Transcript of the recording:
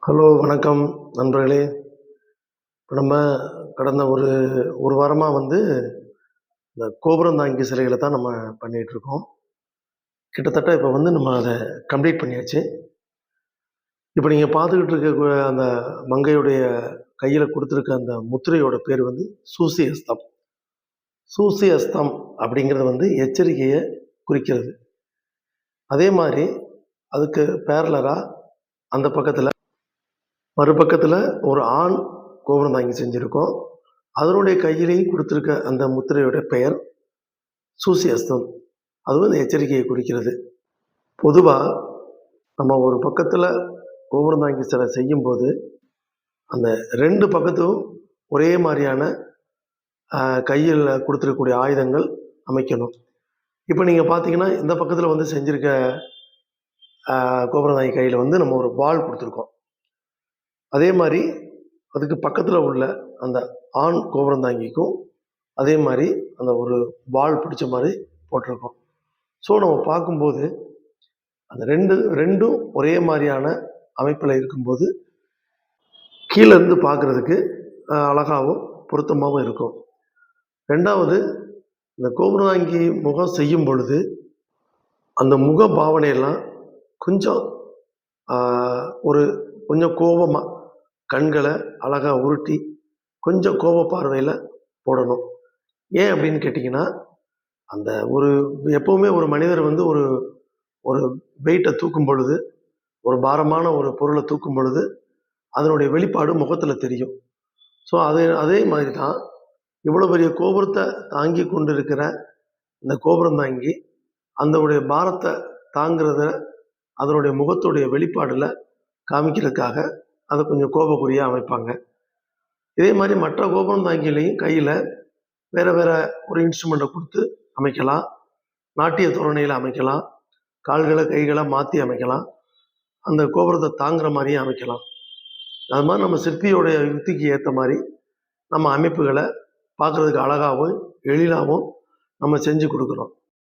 Hello, வணக்கம் நண்பர்களே. இப்ப நம்ம கடந்த ஒரு வாரமா இந்த கோபுரம் தாங்கி சிலைகள தான் நம்ம பண்ணிட்டுருக்கோம். கிட்டத்தட்ட இப்ப நம்ம அத கம்ப்ளீட் பண்ணியாச்சு. இப்ப நீங்க பார்த்துக்கிட்டு இருக்க அந்த மங்கையுடைய கையில குடுத்துருக்க அந்த முத்திரையோட பேர் சூசி ஹஸ்தம். சூசி ஹஸ்தம் அப்படிங்கிறது எச்சரிக்கைய குறிக்கிறது. அதே மாரி அதுக்கு பேரலரா அந்த பக்கத்துல மறுபக்கத்துல ஒரு ஆண் கோபுரம் தாங்கி செஞ்சிருக்கோம். அதனுடைய கையிலேயும் குடுத்திருக்க அந்த முத்திரையோட பெயர் சூசி ஹஸ்தம். அதுவும் இந்த எச்சரிக்கையை குறிக்கிறது. பொதுவா நம்ம ஒரு பக்கத்துல கோபுரம் தாங்கி சிலை செய்யும்போது, அந்த 2 பக்கத்தும் ஒரே மாரியான கையில குடுத்திருக்கக்கூடிய ஆயுதங்கள் அமைக்கணும். இப்ப நீங்க பார்த்தீங்கன்னா, இந்த பக்கத்துல செஞ்சிருக்க கோபுரம் தாங்கி கையில நம்ம ஒரு வாள் குடுத்துருக்கோம். அதே மாரி அதுக்கு பக்கத்துல உள்ள அந்த ஆண் கோபுரம் தாங்கிக்கும் அதே மாரி அந்த ஒரு வாள் பிடிச்ச மாரி போட்டிருக்கோம். ஸோ நம்ம பார்க்கும்போது அந்த 2ம் ஒரே மாரியான அமைப்புல இருக்கும்போது, கீழ இருந்து பார்க்கறதுக்கு அழகாவும், பொருத்தமாவும் இருக்கும். 2வது இந்த கோபுரம் தாங்கி முகம் செய்யும் பொழுது, அந்த முக பாவனையெல்லாம் கொஞ்சம் ஆ ஒரு கொஞ்சம் கோவமா, கண்கள அழகா உருட்டி, கொஞ்சம் கோப பார்வையில போடணும். ஏன் அப்படின்னு கேட்டீங்கன்னா, அந்த எப்பவுமே ஒரு மனிதர் ஒரு ஒரு வெயிட்ட தூக்கும் பொழுது, ஒரு பாரமான ஒரு பொருள தூக்கும் பொழுது, அதனுடைய வெளிப்பாடு முகத்துல தெரியும். ஸோ அதே மாதிரி தான், இவ்வளோ பெரிய கோபுரத்த தாங்கிக் கொண்டிருக்கிற இந்த கோபுரம் தாங்கி, அதனுடைய பாரத்த தாங்குறத அதனுடைய முகத்துடைய வெளிப்பாடுல காமிக்கிறதுக்காக, அத கொஞ்சம் கோபக்குறியா அமைப்பாங்க. இதே மாரி மற்ற கோபுரம் தாங்கிகளையும் கையில வேற வேற ஒரு இன்ஸ்ட்ருமெண்ட்ட குடுத்து அமைக்கலாம். நாட்டிய தோரணையில அமைக்கலாம். கால்கள, கைகள மாத்தி அமைக்கலாம். அந்த கோபுரத்த தாங்குற மாரியும் அமைக்கலாம். அது மாரி நம்ம சிற்பியோடைய யுக்திக்கு ஏத்த மாரி, நம்ம அமைப்புகள பார்க்கறதுக்கு அழகாவும், எழிலாவும் நம்ம செஞ்சு குடுக்குறோம்.